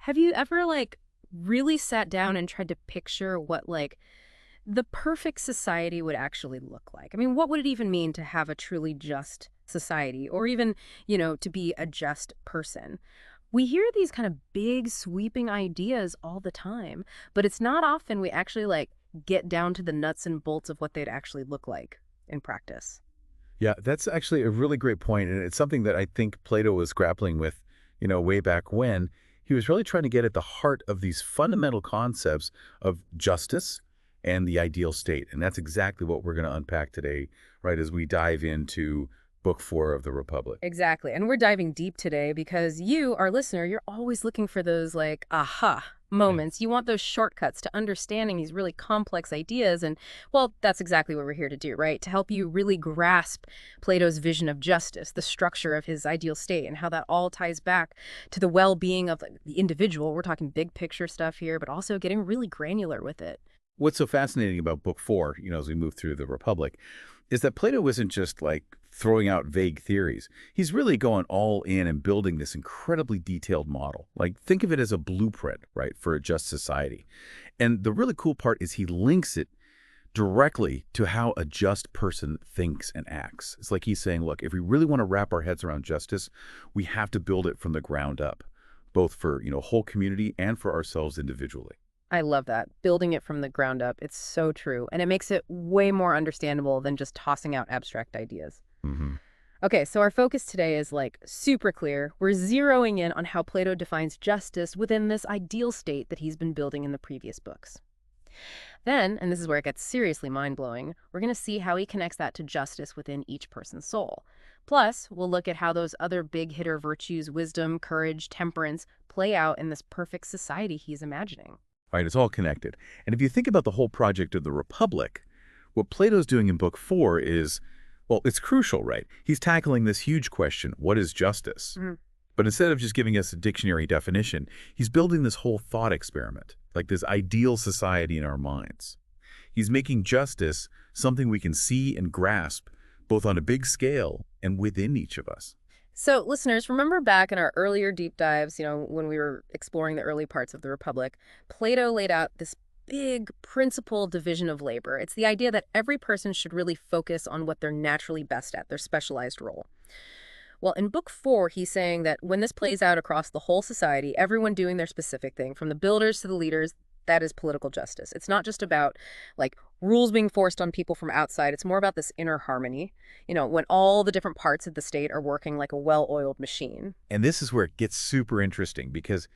Have you ever, really sat down and tried to picture what, the perfect society would actually look like? I mean, what would it even mean to have a truly just society or even, to be a just person? We hear these kind of big, sweeping ideas all the time, but it's not often we actually, get down to the nuts and bolts of what they'd actually look like in practice. Yeah, that's actually a really great point, and it's something that I think Plato was grappling with, way back when. He was really trying to get at the heart of these fundamental concepts of justice and the ideal state. And that's exactly what we're going to unpack today, right, as we dive into Book 4 of the Republic. Exactly. And we're diving deep today because you, our listener, you're always looking for those aha Yeah. moments. You want those shortcuts to understanding these really complex ideas. And well, that's exactly what we're here to do, right? To help you really grasp Plato's vision of justice, the structure of his ideal state, and how that all ties back to the well-being of the individual. We're talking big picture stuff here, but also getting really granular with it. What's so fascinating about Book 4, as we move through the Republic, is that Plato isn't just like throwing out vague theories. He's really going all in and building this incredibly detailed model. Like, think of it as a blueprint, right, for a just society. And the really cool part is he links it directly to how a just person thinks and acts. It's like he's saying, look, if we really want to wrap our heads around justice, we have to build it from the ground up, both for, whole community and for ourselves individually. I love that. Building it from the ground up. It's so true. And it makes it way more understandable than just tossing out abstract ideas. Hmm. Okay, so our focus today is super clear. We're zeroing in on how Plato defines justice within this ideal state that he's been building in the previous books. Then, and this is where it gets seriously mind-blowing, we're going to see how he connects that to justice within each person's soul. Plus, we'll look at how those other big hitter virtues, wisdom, courage, temperance, play out in this perfect society he's imagining. Right, it's all connected. And if you think about the whole project of the Republic, what Plato's doing in Book 4 is, well, it's crucial, right? He's tackling this huge question, what is justice? Mhm. But instead of just giving us a dictionary definition, he's building this whole thought experiment, like this ideal society in our minds. He's making justice something we can see and grasp, both on a big scale and within each of us. So, listeners, remember back in our earlier deep dives, when we were exploring the early parts of the Republic, Plato laid out this big principle division of labor. It's the idea that every person should really focus on what they're naturally best at, their specialized role. Well, in Book 4, he's saying that when this plays out across the whole society, everyone doing their specific thing, from the builders to the leaders, that is political justice. It's not just about rules being forced on people from outside. It's more about this inner harmony, when all the different parts of the state are working like a well-oiled machine. And this is where it gets super interesting because,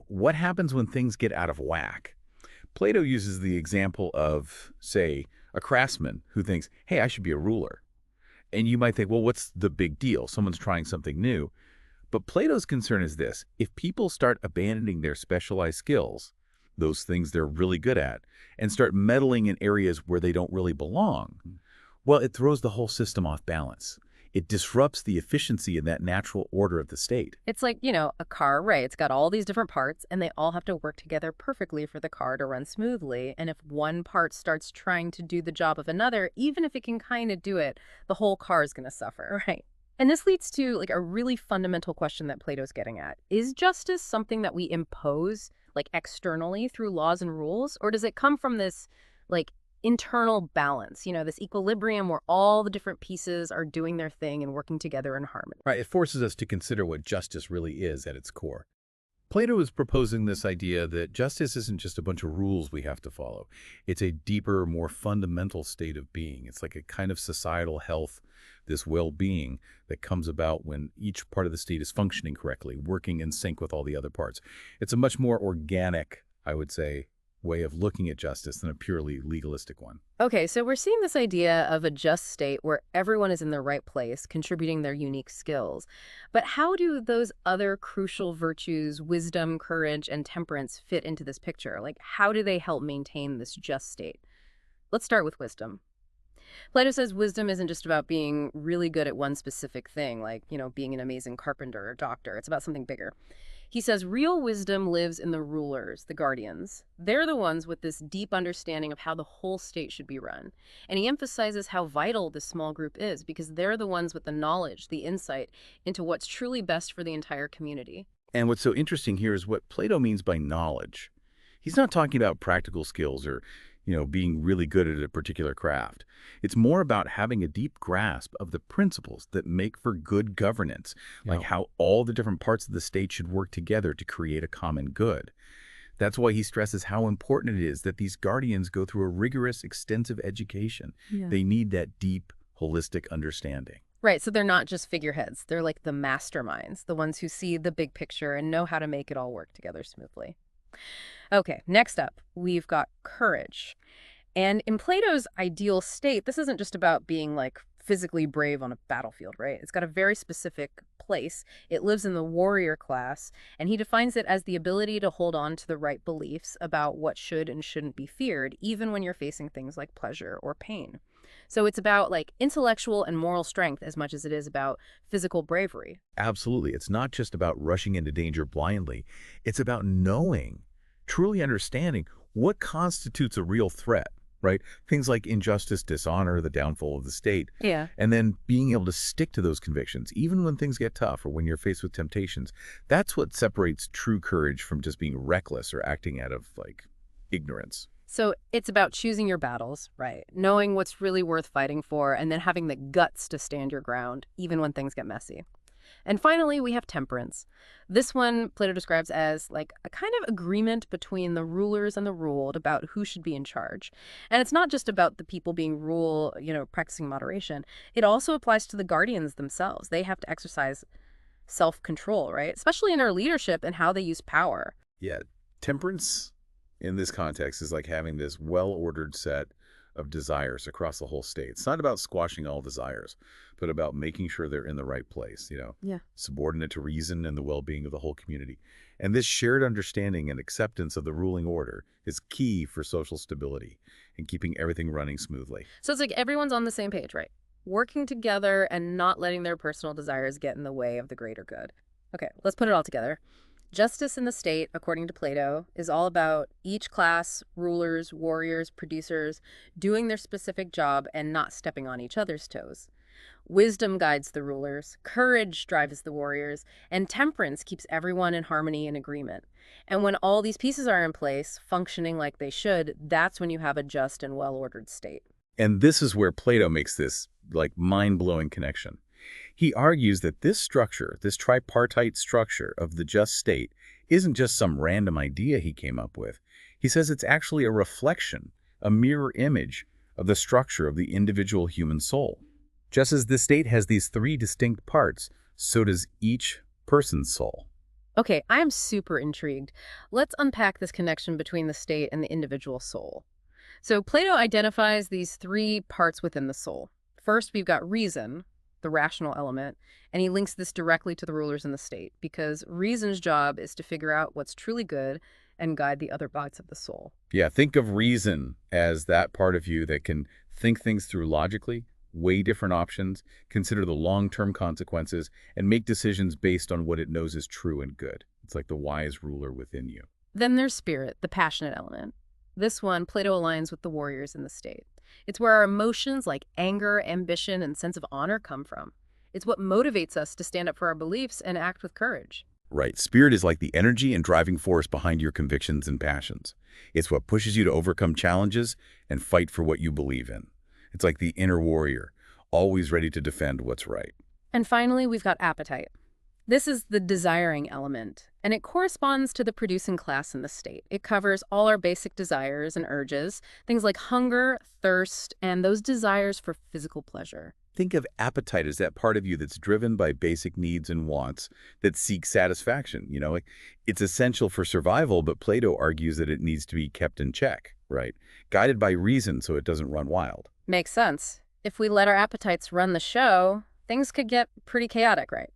what happens when things get out of whack? Plato uses the example of, say, a craftsman who thinks, hey, I should be a ruler. And you might think, well, what's the big deal? Someone's trying something new. But Plato's concern is this. If people start abandoning their specialized skills, those things they're really good at, and start meddling in areas where they don't really belong, well, it throws the whole system off balance. It disrupts the efficiency in that natural order of the state. It's like, a car, right? It's got all these different parts, and they all have to work together perfectly for the car to run smoothly. And if one part starts trying to do the job of another, even if it can kind of do it, the whole car is going to suffer, right? And this leads to a really fundamental question that Plato's getting at. Is justice something that we impose externally through laws and rules, or does it come from this internal balance, this equilibrium where all the different pieces are doing their thing and working together in harmony? Right, it forces us to consider what justice really is at its core. Plato is proposing this idea that justice isn't just a bunch of rules we have to follow. It's a deeper, more fundamental state of being. It's like a kind of societal health, this well-being that comes about when each part of the state is functioning correctly, working in sync with all the other parts. It's a much more organic, I would say, way of looking at justice than a purely legalistic one. Okay, so we're seeing this idea of a just state where everyone is in the right place, contributing their unique skills. But how do those other crucial virtues, wisdom, courage, and temperance fit into this picture? How do they help maintain this just state? Let's start with wisdom. Plato says wisdom isn't just about being really good at one specific thing, being an amazing carpenter or doctor. It's about something bigger. He says real wisdom lives in the rulers, the guardians. They're the ones with this deep understanding of how the whole state should be run. And he emphasizes how vital this small group is because they're the ones with the knowledge, the insight into what's truly best for the entire community. And what's so interesting here is what Plato means by knowledge. He's not talking about practical skills or, being really good at a particular craft. It's more about having a deep grasp of the principles that make for good governance, like Yeah. how all the different parts of the state should work together to create a common good. That's why he stresses how important it is that these guardians go through a rigorous, extensive education. Yeah. They need that deep, holistic understanding. Right, so they're not just figureheads. They're like the masterminds, the ones who see the big picture and know how to make it all work together smoothly. Okay, next up, we've got courage. And in Plato's ideal state, this isn't just about being like physically brave on a battlefield, right? It's got a very specific place. It lives in the warrior class, and he defines it as the ability to hold on to the right beliefs about what should and shouldn't be feared, even when you're facing things like pleasure or pain. So it's about like intellectual and moral strength as much as it is about physical bravery. Absolutely. It's not just about rushing into danger blindly. It's about knowing, truly understanding what constitutes a real threat, right? Things like injustice, dishonor, the downfall of the state, Yeah. and then being able to stick to those convictions, even when things get tough or when you're faced with temptations. That's what separates true courage from just being reckless or acting out of, ignorance. So it's about choosing your battles, right? Knowing what's really worth fighting for, and then having the guts to stand your ground, even when things get messy. And finally, we have temperance. This one Plato describes as like a kind of agreement between the rulers and the ruled about who should be in charge. And it's not just about the people being practicing moderation. It also applies to the guardians themselves. They have to exercise self-control, right? Especially in their leadership and how they use power. Yeah, temperance in this context is like having this well-ordered set of desires across the whole state. It's not about squashing all desires, but about making sure they're in the right place, Yeah. subordinate to reason and the well-being of the whole community. And this shared understanding and acceptance of the ruling order is key for social stability and keeping everything running smoothly. So it's like everyone's on the same page, right? Working together and not letting their personal desires get in the way of the greater good. Okay, let's put it all together. Justice in the state, according to Plato, is all about each class, rulers, warriors, producers, doing their specific job and not stepping on each other's toes. Wisdom guides the rulers, courage drives the warriors, and temperance keeps everyone in harmony and agreement. And when all these pieces are in place, functioning like they should, that's when you have a just and well-ordered state. And this is where Plato makes this, mind-blowing connection. He argues that this structure, this tripartite structure of the just state, isn't just some random idea he came up with. He says it's actually a reflection, a mirror image of the structure of the individual human soul. Just as the state has these three distinct parts, so does each person's soul. Okay, I am super intrigued. Let's unpack this connection between the state and the individual soul. So Plato identifies these three parts within the soul. First, we've got reason, the rational element, and he links this directly to the rulers in the state because reason's job is to figure out what's truly good and guide the other parts of the soul. Yeah, think of reason as that part of you that can think things through logically, weigh different options, consider the long-term consequences, and make decisions based on what it knows is true and good. It's like the wise ruler within you. Then there's spirit, the passionate element. This one, Plato aligns with the warriors in the state. It's where our emotions like anger, ambition, and sense of honor come from. It's what motivates us to stand up for our beliefs and act with courage. Right. Spirit is like the energy and driving force behind your convictions and passions. It's what pushes you to overcome challenges and fight for what you believe in. It's like the inner warrior, always ready to defend what's right. And finally, we've got appetite. This is the desiring element, and it corresponds to the producing class in the state. It covers all our basic desires and urges, things like hunger, thirst, and those desires for physical pleasure. Think of appetite as that part of you that's driven by basic needs and wants that seek satisfaction. It's essential for survival, but Plato argues that it needs to be kept in check, right? Guided by reason so it doesn't run wild. Makes sense. If we let our appetites run the show, things could get pretty chaotic, right?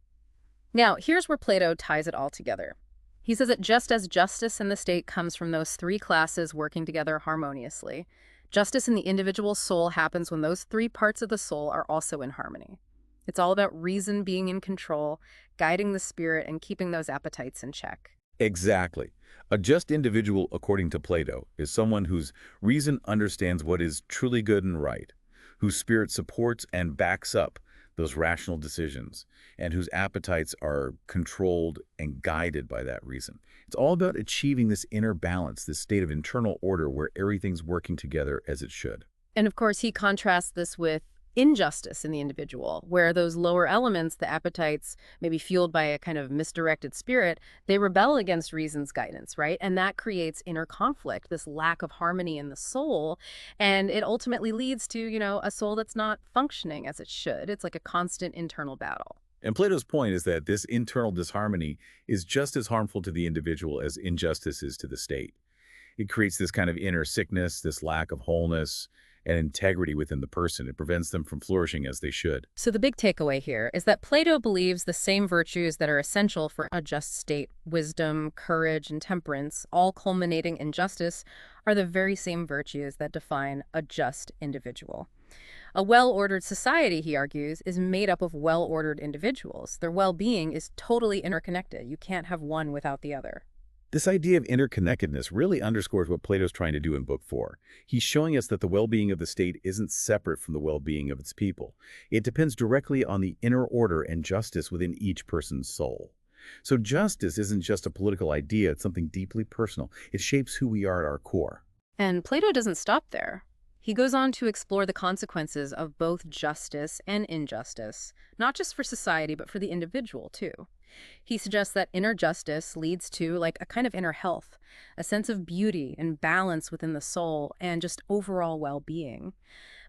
Now, here's where Plato ties it all together. He says that just as justice in the state comes from those three classes working together harmoniously, justice in the individual soul happens when those three parts of the soul are also in harmony. It's all about reason being in control, guiding the spirit, and keeping those appetites in check. Exactly. A just individual, according to Plato, is someone whose reason understands what is truly good and right, whose spirit supports and backs up those rational decisions, and whose appetites are controlled and guided by that reason. It's all about achieving this inner balance, this state of internal order where everything's working together as it should. And of course, he contrasts this with injustice in the individual, where those lower elements, the appetites, maybe fueled by a kind of misdirected spirit, they rebel against reason's guidance, right? And that creates inner conflict, this lack of harmony in the soul. And it ultimately leads to, a soul that's not functioning as it should. It's like a constant internal battle. And Plato's point is that this internal disharmony is just as harmful to the individual as injustice is to the state. It creates this kind of inner sickness, this lack of wholeness and integrity within the person. It prevents them from flourishing as they should. So the big takeaway here is that Plato believes the same virtues that are essential for a just state, wisdom, courage, and temperance, all culminating in justice, are the very same virtues that define a just individual. A well-ordered society, he argues, is made up of well-ordered individuals. Their well-being is totally interconnected. You can't have one without the other. This idea of interconnectedness really underscores what Plato's trying to do in Book 4. He's showing us that the well-being of the state isn't separate from the well-being of its people. It depends directly on the inner order and justice within each person's soul. So justice isn't just a political idea, it's something deeply personal. It shapes who we are at our core. And Plato doesn't stop there. He goes on to explore the consequences of both justice and injustice, not just for society, but for the individual, too. He suggests that inner justice leads to like a kind of inner health, a sense of beauty and balance within the soul, and just overall well-being.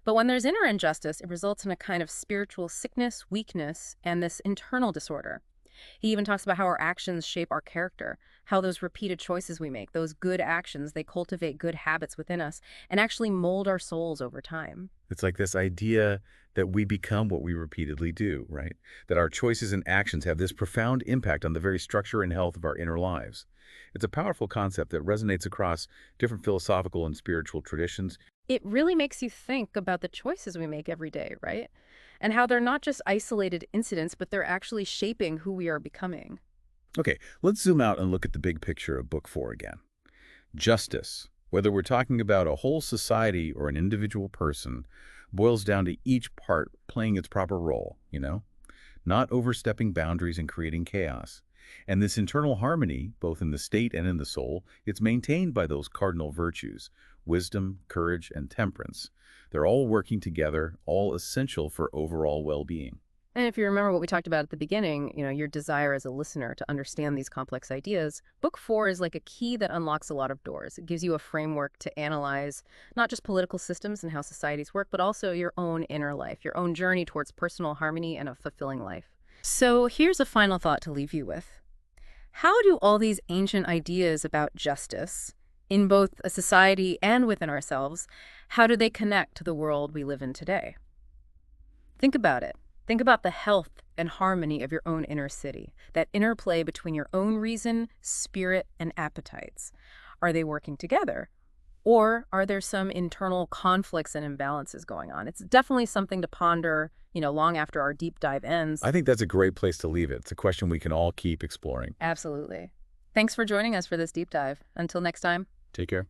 But when there's inner injustice, it results in a kind of spiritual sickness, weakness, and this internal disorder. He even talks about how our actions shape our character, how those repeated choices we make, those good actions, they cultivate good habits within us and actually mold our souls over time. It's like this idea that we become what we repeatedly do, right? That our choices and actions have this profound impact on the very structure and health of our inner lives. It's a powerful concept that resonates across different philosophical and spiritual traditions. It really makes you think about the choices we make every day, right? And how they're not just isolated incidents, but they're actually shaping who we are becoming. Okay, let's zoom out and look at the big picture of Book 4 again. Justice, whether we're talking about a whole society or an individual person, boils down to each part playing its proper role, not overstepping boundaries and creating chaos. And this internal harmony, both in the state and in the soul, it's maintained by those cardinal virtues, wisdom, courage, and temperance. They're all working together, all essential for overall well-being. And if you remember what we talked about at the beginning, your desire as a listener to understand these complex ideas, Book 4 is like a key that unlocks a lot of doors. It gives you a framework to analyze not just political systems and how societies work, but also your own inner life, your own journey towards personal harmony and a fulfilling life. So here's a final thought to leave you with. How do all these ancient ideas about justice, in both a society and within ourselves, how do they connect to the world we live in today? Think about it. Think about the health and harmony of your own inner city, that interplay between your own reason, spirit, and appetites. Are they working together? Or are there some internal conflicts and imbalances going on? It's definitely something to ponder, long after our deep dive ends. I think that's a great place to leave it. It's a question we can all keep exploring. Absolutely. Thanks for joining us for this deep dive. Until next time. Take care.